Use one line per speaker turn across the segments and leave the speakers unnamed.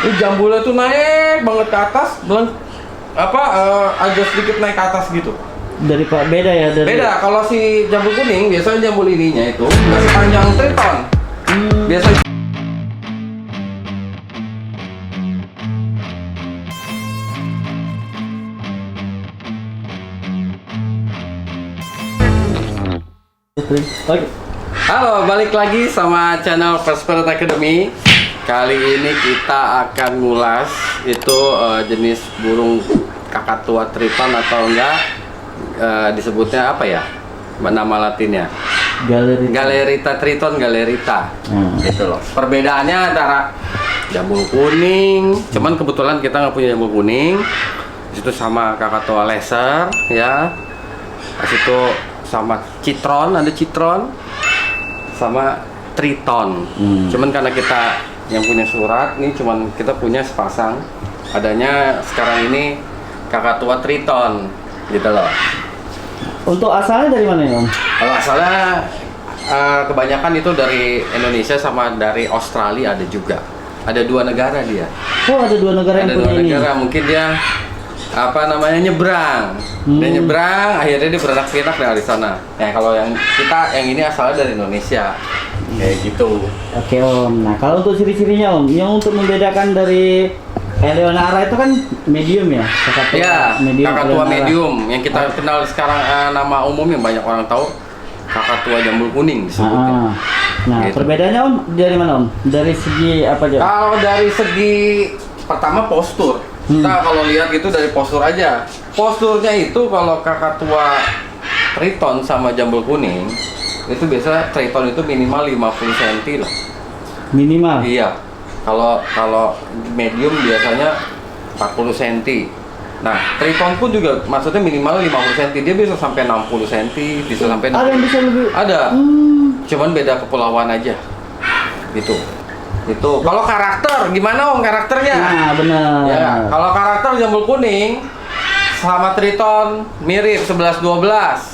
Ini jambulnya tuh naik banget ke atas, agak sedikit naik ke atas gitu.
Dari Pak beda ya dari.
Beda, kalau si jambul kuning biasanya jambul ininya itu nggak sepanjang triton. Biasanya
Oke.
halo, balik lagi sama channel First Academy. Kali ini kita akan ngulas itu jenis burung kakatua triton atau enggak, disebutnya apa ya nama latinnya? Galerita triton, galerita. Gitu loh. Perbedaannya antara jambul kuning, cuman kebetulan kita nggak punya jambul kuning. Itu sama kakatua laser ya. Itu sama citron, ada citron sama triton. Cuman karena kita yang punya surat nih, cuman kita punya sepasang. Adanya sekarang ini kakatua triton gitu loh.
Untuk asalnya dari mana ya, Om?
Kalau asalnya kebanyakan itu dari Indonesia sama dari Australia ada juga. Ada 2 negara dia.
Oh, ada 2 negara yang
Ada
punya
2
ini.
negara, mungkin dia nyebrang. Dia nyebrang, akhirnya dia beranak pinak dari sana. Nah, kalau yang ini asalnya dari Indonesia. Kayak gitu.
Oke, Om. Nah, kalau untuk ciri-cirinya, Om, yang untuk membedakan dari Eleonara itu kan medium ya? Kakatua
Ya, kakatua
Eleonara.
medium yang kita kenal sekarang, nama umum yang banyak orang tahu, kakatua jambul kuning disebutnya.
Nah,
Gitu.
perbedaannya, Om, dari mana, Om? Dari segi apa aja?
Kalau dari segi pertama postur, kita kalau lihat itu dari postur aja. Posturnya itu kalau kakatua triton sama jambul kuning itu biasa triton itu minimal 50 cm lah.
Minimal.
Iya. Kalau medium biasanya 40 cm. Nah, triton pun juga maksudnya minimal 50 cm. Dia bisa sampai 60 cm, bisa sampai
Ada yang bisa lebih.
Ada. Cuman beda kepulauan aja. Gitu. Itu. Kalau karakter gimana, Om, karakternya?
Nah, benar.
Ya, kalau karakter jambul kuning sama triton mirip 11-12.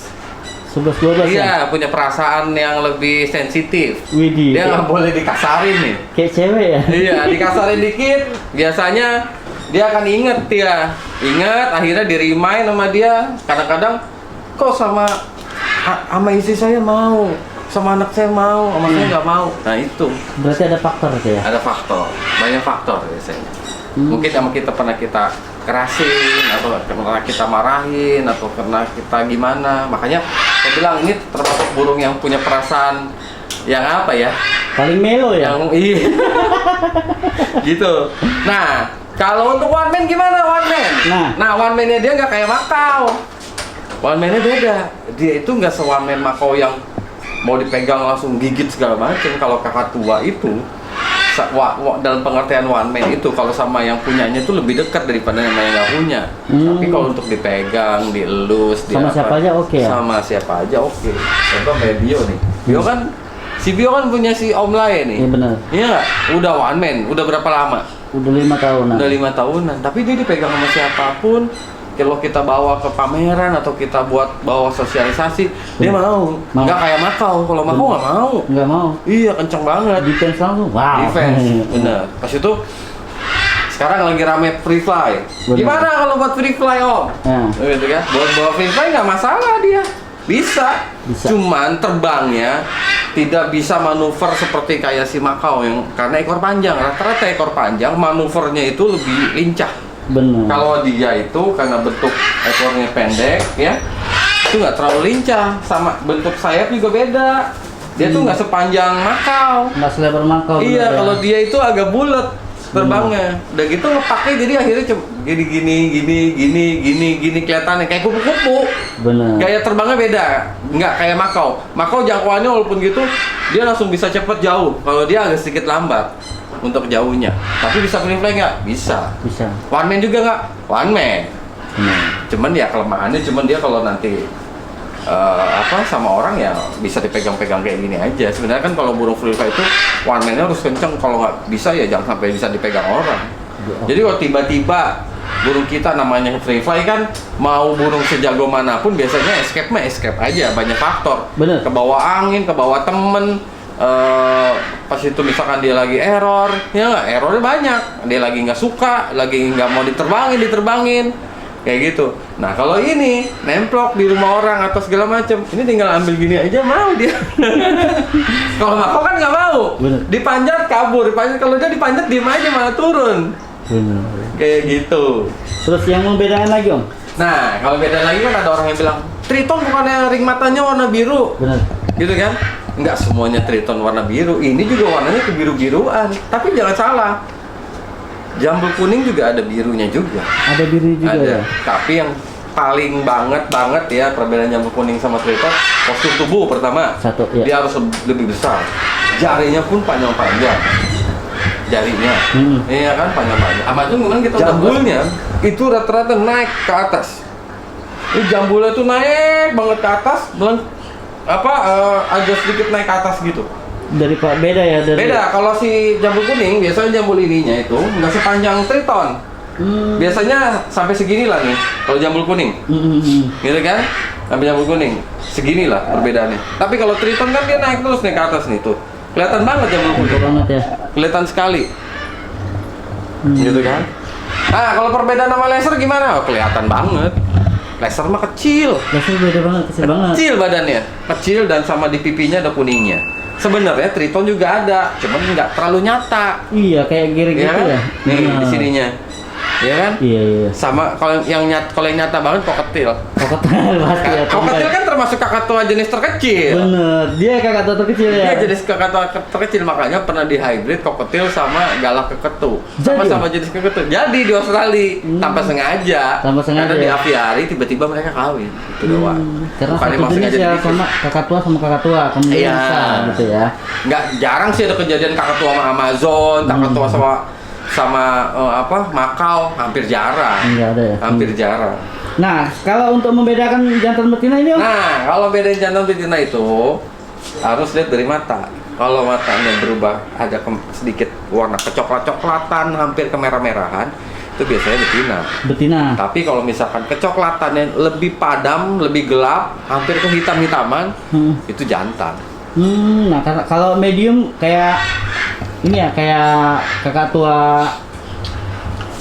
11-12 ya?
Iya, punya perasaan yang lebih sensitif.
Widih.
Dia nggak boleh dikasarin nih.
Kayak cewek ya?
Iya, dikasarin dikit, biasanya dia akan inget dia. Ingat, akhirnya di-remind sama dia. Kadang-kadang, kok sama istri saya mau, sama anak saya mau, sama saya nggak mau. Nah, itu.
Berarti ada faktor itu ya?
Ada faktor, banyak faktor biasanya. Mungkin sama kita pernah kita kerasin, atau pernah kita marahin, atau karena kita gimana. Makanya saya bilang ini termasuk burung yang punya perasaan yang apa ya?
Paling melo ya?
Yang iya. Gitu. Nah, kalau untuk one man gimana one man? Nah one man-nya dia nggak kayak makau. One man-nya beda. Dia itu nggak se-one man makau yang mau dipegang langsung gigit segala macam. Kalau kakatua itu dalam pengertian one man itu kalau sama yang punyanya itu lebih dekat daripada yang nggak punya. Tapi kalau untuk dipegang, dielus,
sama siapa aja oke ya?
Sama siapa aja oke. Contoh kayak Bio nih. Bio kan Bio kan punya si Om Lai nih.
Iya benar.
Iya nggak? Udah one man. Udah berapa lama?
Udah 5 tahunan.
Udah 5 tahunan. Tapi dia dipegang sama siapapun. Kalau kita bawa ke pameran atau kita bawa sosialisasi, dia mau. Nggak kayak makau. Kalau makau nggak mau.
Nggak mau.
Iya, kenceng banget.
Defense langsung. Wow.
Defense, bener. Pas itu sekarang lagi rame free fly.
Bener.
Gimana kalau buat free fly, Om? Gitu kan? Buat bawa free fly nggak masalah dia. Bisa. Cuman terbangnya tidak bisa manuver seperti kayak si makau yang karena ekor panjang. Rata-rata ekor panjang manuvernya itu lebih lincah.
Benar.
Kalau dia itu karena bentuk ekornya pendek ya, itu nggak terlalu lincah. Sama bentuk sayap juga beda. Dia tuh nggak sepanjang makau.
Nggak selebar makau.
Iya, kalau dia itu agak bulat terbangnya. Udah gitu ngepaknya jadi akhirnya jadi gini kelihatannya kayak kupu-kupu.
Benar.
Gaya terbangnya beda, nggak kayak makau. Makau jangkauannya walaupun gitu dia langsung bisa cepet jauh. Kalau dia agak sedikit lambat untuk jauhnya. Tapi bisa free fly nggak? Bisa.
Bisa.
One man juga nggak? One man. Cuman ya kelemahannya dia kalau nanti sama orang ya bisa dipegang-pegang kayak gini aja. Sebenarnya kan kalau burung free fly itu one man-nya harus kenceng. Kalau nggak bisa ya jangan sampai bisa dipegang orang. Jadi kalau tiba-tiba burung kita namanya free fly kan, mau burung sejago manapun biasanya escape aja, banyak faktor.
Bener.
Ke bawah angin, ke bawah temen, pas itu misalkan dia lagi error, ya nggak, errornya banyak, dia lagi nggak suka, lagi nggak mau diterbangin kayak gitu. Nah kalau ini nemplok di rumah orang atau segala macam, ini tinggal ambil gini aja mau dia. Kalau Mako kan nggak mau,
Bener.
dipanjat kabur, kalau dia dipanjat diem aja malah turun,
Bener.
kayak gitu.
Terus yang membedakan lagi Om?
Nah kalau beda lagi kan ada orang yang bilang Triton bukannya ring matanya warna biru,
Bener.
gitu kan? Nggak semuanya Triton warna biru, ini juga warnanya kebiru-biruan. Tapi jangan salah, jambul kuning juga ada birunya juga.
Ada biru juga
Ada.
ya?
Tapi yang paling banget ya perbedaan jambul kuning sama Triton, postur tubuh pertama.
Satu, ya.
Dia harus lebih besar. Jarinya pun panjang-panjang. Jarinya, iya kan panjang-panjang. Sama itu kemarin kita jambulnya itu rata-rata naik ke atas. Ini jambulnya tuh naik banget ke atas, agak sedikit naik ke atas gitu.
Dari Pak beda ya dari.
Beda, kalau si jambul kuning biasanya jambul ininya itu nggak sepanjang Triton. Biasanya sampai segini lah nih kalau jambul kuning. Gitu kan? Sampai jambul kuning. Segini lah perbedaannya. Tapi kalau Triton kan dia naik terus nih ke atas nih tuh. Kelihatan banget jambul kuning.
banget ya.
Kelihatan sekali. Gitu kan? Nah, kalau perbedaan sama laser gimana? Oh, kelihatan banget. Laser mah kecil.
Laser beda banget, kecil banget.
Kecil badannya, kecil dan sama di pipinya ada kuningnya. Sebenarnya Triton juga ada, cuman nggak terlalu nyata.
Iya, kayak giri
Iya
gitu
kan?
ya.
Nih
Benar.
di sininya, ya kan?
Iya, iya.
Sama kalau yang nyata banget koketil.
Koketil pasti ya.
Koketil kan termasuk kakak jenis terkecil.
Bener, dia kakak tua terkecil ya.
Dia jenis kakak terkecil, makanya pernah di hybrid koketil sama galak keketu. Sama-sama jenis keketu. Jadi di Australia tanpa sengaja.
Tanpa sengaja
Karena di
ya?
aviari tiba-tiba mereka kawin. Itu doang.
Karena
Bukan
satu
emang
jenis
sengaja
ya
dibikin.
sama kakak tua kemudian
Iya.
bisa gitu ya.
Nggak jarang sih ada kejadian kakak tua sama Amazon, kakak tua sama Makau, hampir jarang.
Enggak ada ya.
Hampir jarang.
Nah, kalau untuk membedakan jantan betina ini Om?
Nah, kalau bedain jantan betina itu harus lihat dari mata. Kalau matanya berubah ada sedikit warna kecoklat-coklatan, hampir kemerah-merahan, itu biasanya betina.
Betina.
Tapi kalau misalkan kecoklatannya lebih padam, lebih gelap, hampir ke hitam-hitaman, itu jantan.
Nah kalau medium kayak ini ya, kayak kakak tua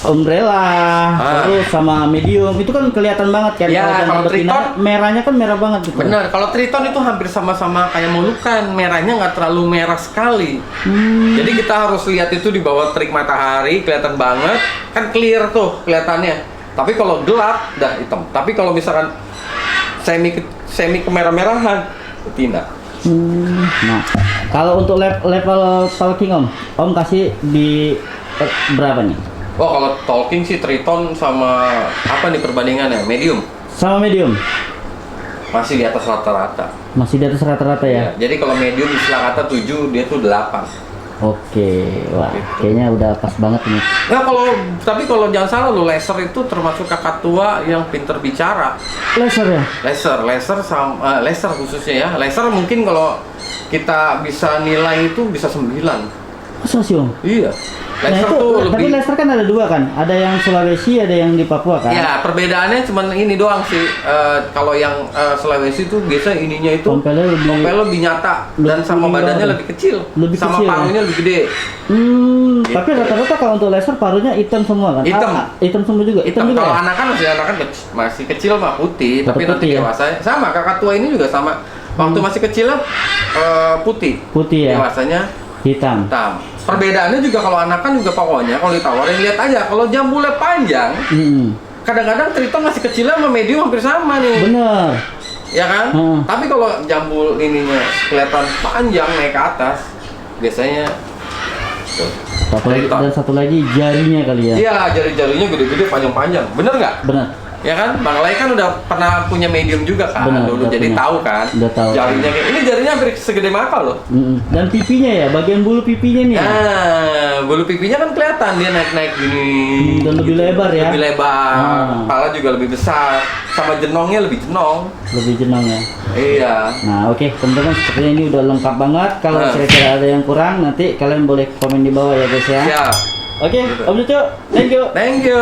umbrella, terus sama medium itu kan kelihatan banget kan.
Ya,
jantan
kalau
betina,
Triton
merahnya kan merah banget gitu.
Benar, kalau Triton itu hampir sama-sama kayak molukan, merahnya nggak terlalu merah sekali. Jadi kita harus lihat itu di bawah terik matahari, kelihatan banget, kan clear tuh kelihatannya. Tapi kalau gelap, dah hitam. Tapi kalau misalkan semi kemerah-merahan, betina.
Nah, kalau untuk level talking Om kasih di berapa nih?
Oh, kalau talking sih Triton sama apa nih perbandingannya? Medium.
Sama medium?
Masih di atas rata-rata.
Masih di atas rata-rata ya?
Jadi kalau medium istilah kata 7, dia tuh 8.
Oke, wah
Gitu.
kayaknya udah pas banget ini.
Nah, tapi kalau jangan salah lo, laser itu termasuk kakak tua yang pinter bicara.
Laser ya?
Laser sama laser khususnya ya. Laser mungkin kalau kita bisa nilai itu bisa 9.
Masa sih Om?
Iya.
Nah
Laser
itu,
tuh
tapi
lebih.
laser kan ada dua kan? Ada yang Sulawesi, ada yang di Papua kan?
Ya, perbedaannya cuma ini doang sih. Kalau yang Sulawesi itu biasa ininya itu
Tompelnya
lebih nyata dan sama
lebih
badannya
lebar.
lebih kecil.
Lebih
sama
kecil,
paruhnya lebih gede.
Tapi rata-rata kalau untuk laser paruhnya hitam semua kan?
Hitam.
Hitam semua juga? Hitam juga
Kalau
ya?
anakan masih kecil mah putih,
Tetap
tapi nanti
putih ya?
dewasa sama kakak tua ini juga sama. Waktu masih kecilnya putih.
Putih ya?
Dewasanya
Hitam.
hitam. Perbedaannya juga kalau anakan juga pokoknya kalau ditawarin lihat aja. Kalau jambulnya panjang, kadang-kadang Triton masih kecilnya sama medium hampir sama nih.
Bener.
Ya kan? Tapi kalau jambul ininya kelihatan panjang naik ke atas, biasanya tuh.
Dan satu lagi jarinya kali ya?
Iya, jari-jarinya gede-gede panjang-panjang. Bener nggak?
Bener.
Ya kan, Bang Lai kan udah pernah punya medium juga kan,
Benar,
dulu
udah
jadi
punya.
tahu kan.
Udah tahu.
Jarinya kayak ini jarinya hampir segede mata loh.
Dan pipinya ya, bagian bulu pipinya nih.
Nah, bulu pipinya kan kelihatan dia naik-naik gini.
Dan lebih lebar ya?
Lebih lebar. Kepala juga lebih besar. Sama jenongnya lebih jenong.
Lebih jenong ya.
Iya.
Nah oke teman-teman, sepertinya ini udah lengkap banget. Kalau kira-kira ada yang kurang, nanti kalian boleh komen di bawah ya guys ya.
Siap.
Oke, Om Cucu, thank you.
Thank you.